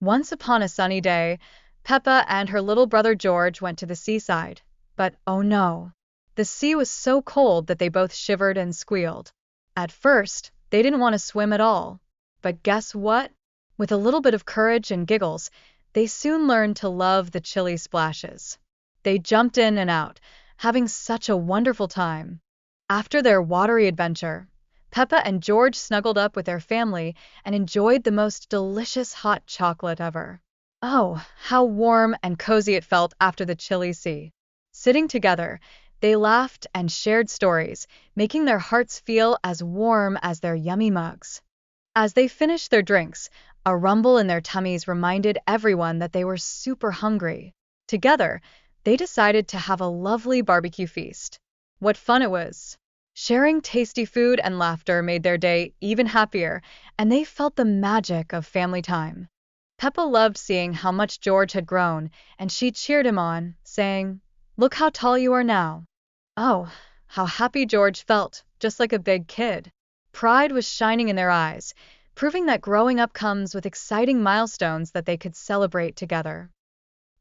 Once upon a sunny day, Peppa and her little brother George went to the seaside. But oh no! The sea was so cold that they both shivered and squealed. At first, they didn't want to swim at all. But guess what? With a little bit of courage and giggles, they soon learned to love the chilly splashes. They jumped in and out, having such a wonderful time. After their watery adventure, Peppa and George snuggled up with their family and enjoyed the most delicious hot chocolate ever. Oh, how warm and cozy it felt after the chilly sea. Sitting together, they laughed and shared stories, making their hearts feel as warm as their yummy mugs. As they finished their drinks, a rumble in their tummies reminded everyone that they were super hungry. Together, they decided to have a lovely barbecue feast. What fun it was! Sharing tasty food and laughter made their day even happier, and they felt the magic of family time. Peppa loved seeing how much George had grown, and she cheered him on, saying, "Look how tall you are now." Oh, how happy George felt, just like a big kid. Pride was shining in their eyes, proving that growing up comes with exciting milestones that they could celebrate together.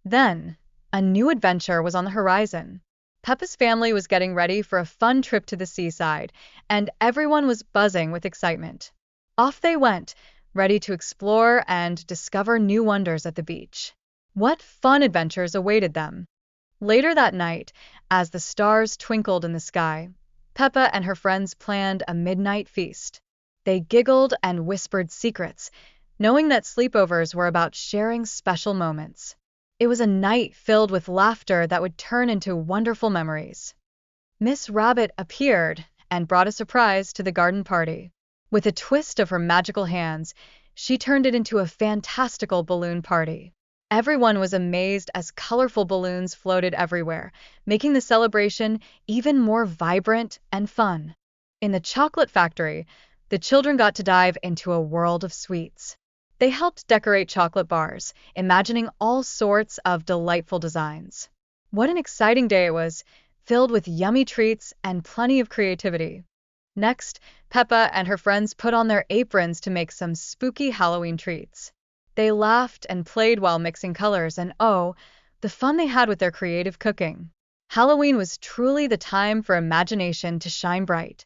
Then, a new adventure was on the horizon. Peppa's family was getting ready for a fun trip to the seaside, and everyone was buzzing with excitement. Off they went, ready to explore and discover new wonders at the beach. What fun adventures awaited them! Later that night, as the stars twinkled in the sky, Peppa and her friends planned a midnight feast. They giggled and whispered secrets, knowing that sleepovers were about sharing special moments. It was a night filled with laughter that would turn into wonderful memories. Miss Rabbit appeared and brought a surprise to the garden party. With a twist of her magical hands, she turned it into a fantastical balloon party. Everyone was amazed as colorful balloons floated everywhere, making the celebration even more vibrant and fun. In the chocolate factory, the children got to dive into a world of sweets. They helped decorate chocolate bars, imagining all sorts of delightful designs. What an exciting day it was, filled with yummy treats and plenty of creativity. Next, Peppa and her friends put on their aprons to make some spooky Halloween treats. They laughed and played while mixing colors, and oh, the fun they had with their creative cooking. Halloween was truly the time for imagination to shine bright.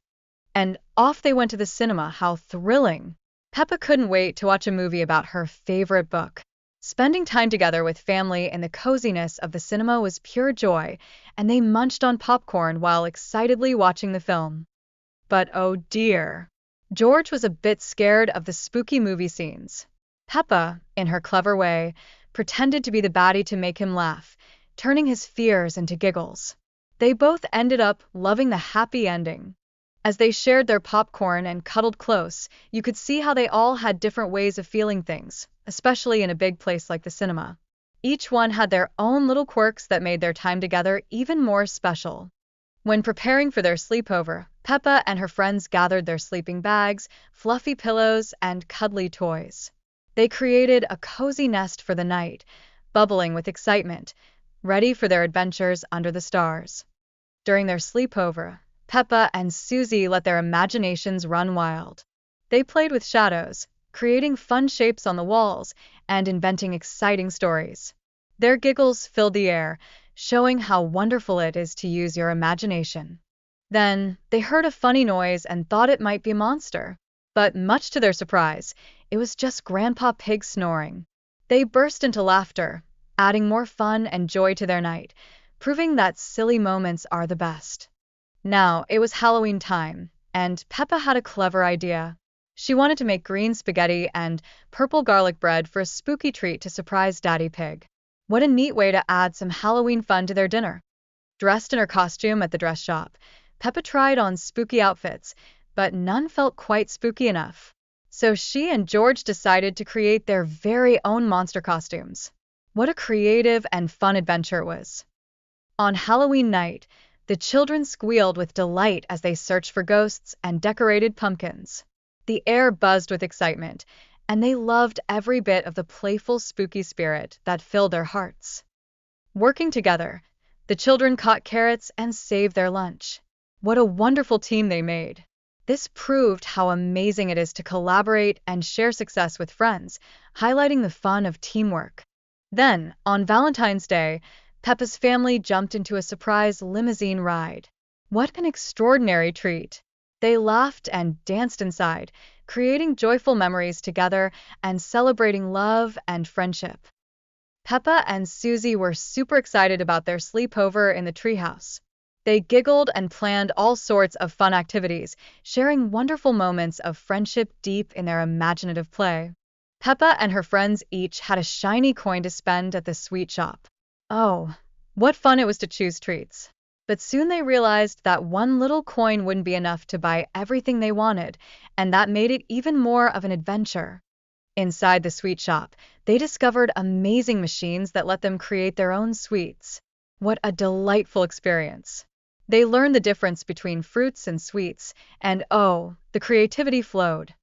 And off they went to the cinema. How thrilling! Peppa couldn't wait to watch a movie about her favorite book. Spending time together with family in the coziness of the cinema was pure joy, and they munched on popcorn while excitedly watching the film. But oh dear! George was a bit scared of the spooky movie scenes. Peppa, in her clever way, pretended to be the baddie to make him laugh, turning his fears into giggles. They both ended up loving the happy ending. As they shared their popcorn and cuddled close, you could see how they all had different ways of feeling things, especially in a big place like the cinema. Each one had their own little quirks that made their time together even more special. When preparing for their sleepover, Peppa and her friends gathered their sleeping bags, fluffy pillows, and cuddly toys. They created a cozy nest for the night, bubbling with excitement, ready for their adventures under the stars. During their sleepover, Peppa and Susie let their imaginations run wild. They played with shadows, creating fun shapes on the walls and inventing exciting stories. Their giggles filled the air, showing how wonderful it is to use your imagination. Then, they heard a funny noise and thought it might be a monster. But much to their surprise, it was just Grandpa Pig snoring. They burst into laughter, adding more fun and joy to their night, proving that silly moments are the best. Now, it was Halloween time, and Peppa had a clever idea. She wanted to make green spaghetti and purple garlic bread for a spooky treat to surprise Daddy Pig. What a neat way to add some Halloween fun to their dinner. Dressed in her costume at the dress shop, Peppa tried on spooky outfits, but none felt quite spooky enough. So she and George decided to create their very own monster costumes. What a creative and fun adventure it was. On Halloween night, the children squealed with delight as they searched for ghosts and decorated pumpkins. The air buzzed with excitement, and they loved every bit of the playful, spooky spirit that filled their hearts. Working together, the children caught carrots and saved their lunch. What a wonderful team they made! This proved how amazing it is to collaborate and share success with friends, highlighting the fun of teamwork. Then, on Valentine's Day, Peppa's family jumped into a surprise limousine ride. What an extraordinary treat! They laughed and danced inside, creating joyful memories together and celebrating love and friendship. Peppa and Susie were super excited about their sleepover in the treehouse. They giggled and planned all sorts of fun activities, sharing wonderful moments of friendship deep in their imaginative play. Peppa and her friends each had a shiny coin to spend at the sweet shop. Oh, what fun it was to choose treats. But soon they realized that one little coin wouldn't be enough to buy everything they wanted, and that made it even more of an adventure. Inside the sweet shop, they discovered amazing machines that let them create their own sweets. What a delightful experience! They learned the difference between fruits and sweets, and oh, the creativity flowed.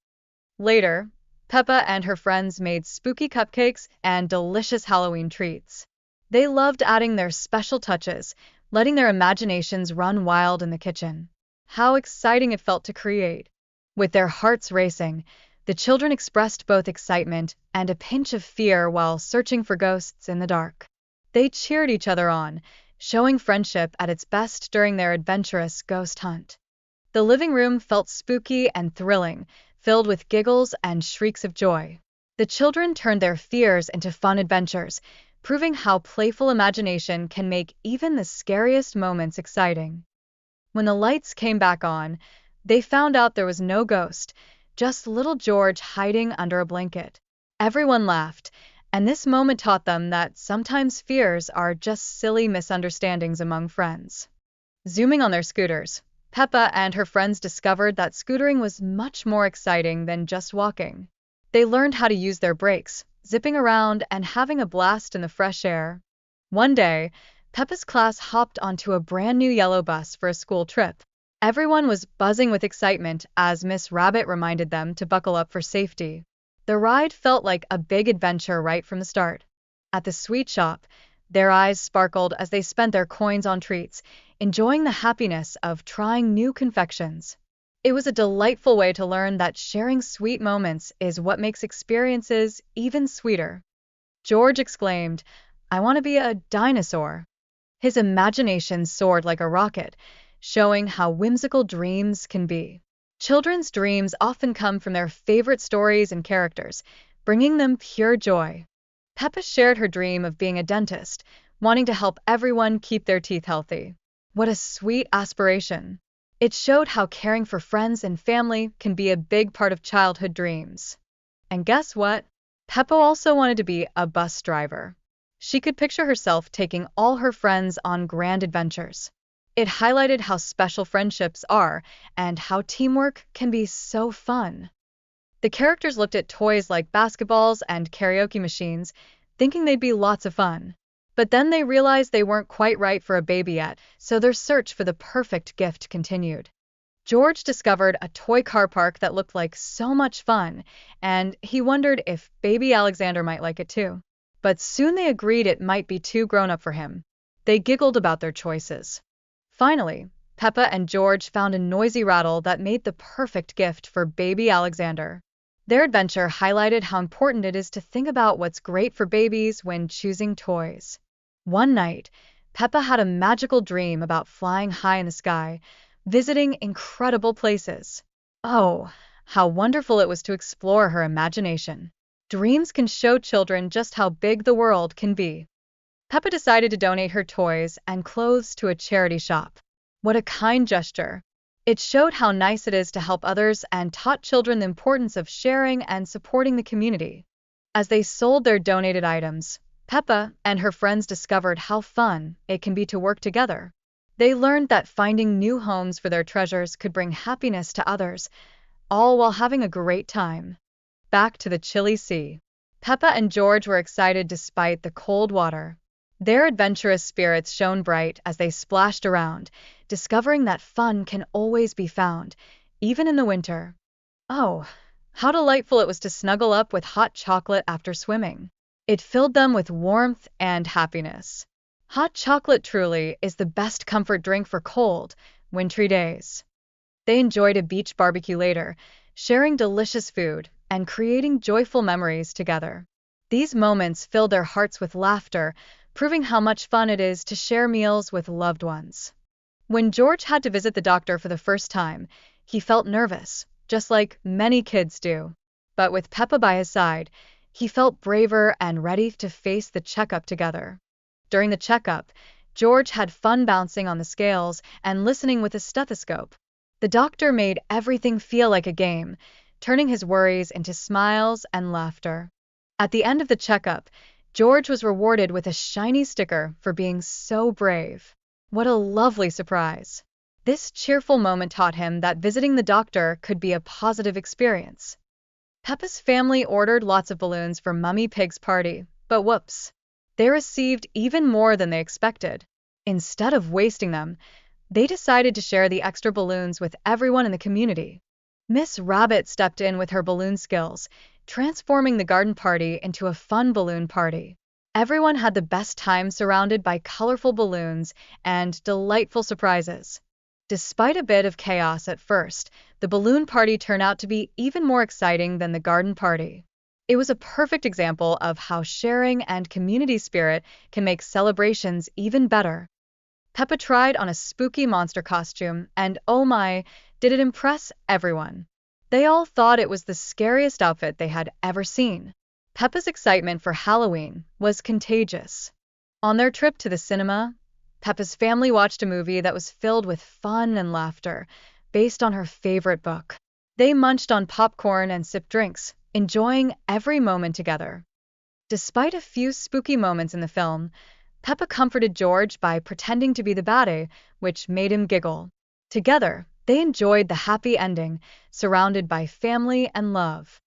Later, Peppa and her friends made spooky cupcakes and delicious Halloween treats. They loved adding their special touches, letting their imaginations run wild in the kitchen. How exciting it felt to create! With their hearts racing, the children expressed both excitement and a pinch of fear while searching for ghosts in the dark. They cheered each other on, showing friendship at its best during their adventurous ghost hunt. The living room felt spooky and thrilling, filled with giggles and shrieks of joy. The children turned their fears into fun adventures, proving how playful imagination can make even the scariest moments exciting. When the lights came back on, they found out there was no ghost, just little George hiding under a blanket. Everyone laughed, and this moment taught them that sometimes fears are just silly misunderstandings among friends. Zooming on their scooters, Peppa and her friends discovered that scootering was much more exciting than just walking. They learned how to use their brakes, zipping around and having a blast in the fresh air. One day, Peppa's class hopped onto a brand new yellow bus for a school trip. Everyone was buzzing with excitement as Miss Rabbit reminded them to buckle up for safety. The ride felt like a big adventure right from the start. At the sweet shop, their eyes sparkled as they spent their coins on treats, enjoying the happiness of trying new confections. It was a delightful way to learn that sharing sweet moments is what makes experiences even sweeter. George exclaimed, "I want to be a dinosaur." His imagination soared like a rocket, showing how whimsical dreams can be. Children's dreams often come from their favorite stories and characters, bringing them pure joy. Peppa shared her dream of being a dentist, wanting to help everyone keep their teeth healthy. What a sweet aspiration! It showed how caring for friends and family can be a big part of childhood dreams. And guess what? Peppa also wanted to be a bus driver. She could picture herself taking all her friends on grand adventures. It highlighted how special friendships are and how teamwork can be so fun. The characters looked at toys like basketballs and karaoke machines, thinking they'd be lots of fun. But then they realized they weren't quite right for a baby yet, so their search for the perfect gift continued. George discovered a toy car park that looked like so much fun, and he wondered if baby Alexander might like it too. But soon they agreed it might be too grown up for him. They giggled about their choices. Finally, Peppa and George found a noisy rattle that made the perfect gift for baby Alexander. Their adventure highlighted how important it is to think about what's great for babies when choosing toys. One night, Peppa had a magical dream about flying high in the sky, visiting incredible places. Oh, how wonderful it was to explore her imagination. Dreams can show children just how big the world can be. Peppa decided to donate her toys and clothes to a charity shop. What a kind gesture! It showed how nice it is to help others and taught children the importance of sharing and supporting the community. As they sold their donated items, Peppa and her friends discovered how fun it can be to work together. They learned that finding new homes for their treasures could bring happiness to others, all while having a great time. Back to the chilly sea. Peppa and George were excited despite the cold water. Their adventurous spirits shone bright as they splashed around, discovering that fun can always be found, even in the winter. Oh, how delightful it was to snuggle up with hot chocolate after swimming. It filled them with warmth and happiness. Hot chocolate truly is the best comfort drink for cold, wintry days. They enjoyed a beach barbecue later, sharing delicious food and creating joyful memories together. These moments filled their hearts with laughter, proving how much fun it is to share meals with loved ones. When George had to visit the doctor for the first time, he felt nervous, just like many kids do. But with Peppa by his side, he felt braver and ready to face the checkup together. During the checkup, George had fun bouncing on the scales and listening with a stethoscope. The doctor made everything feel like a game, turning his worries into smiles and laughter. At the end of the checkup, George was rewarded with a shiny sticker for being so brave. What a lovely surprise! This cheerful moment taught him that visiting the doctor could be a positive experience. Peppa's family ordered lots of balloons for Mummy Pig's party, but whoops! They received even more than they expected. Instead of wasting them, they decided to share the extra balloons with everyone in the community. Miss Rabbit stepped in with her balloon skills, transforming the garden party into a fun balloon party. Everyone had the best time surrounded by colorful balloons and delightful surprises. Despite a bit of chaos at first, the balloon party turned out to be even more exciting than the garden party. It was a perfect example of how sharing and community spirit can make celebrations even better. Peppa tried on a spooky monster costume, and oh my, did it impress everyone. They all thought it was the scariest outfit they had ever seen. Peppa's excitement for Halloween was contagious. On their trip to the cinema, Peppa's family watched a movie that was filled with fun and laughter, based on her favorite book. They munched on popcorn and sipped drinks, enjoying every moment together. Despite a few spooky moments in the film, Peppa comforted George by pretending to be the baddie, which made him giggle. Together, they enjoyed the happy ending, surrounded by family and love.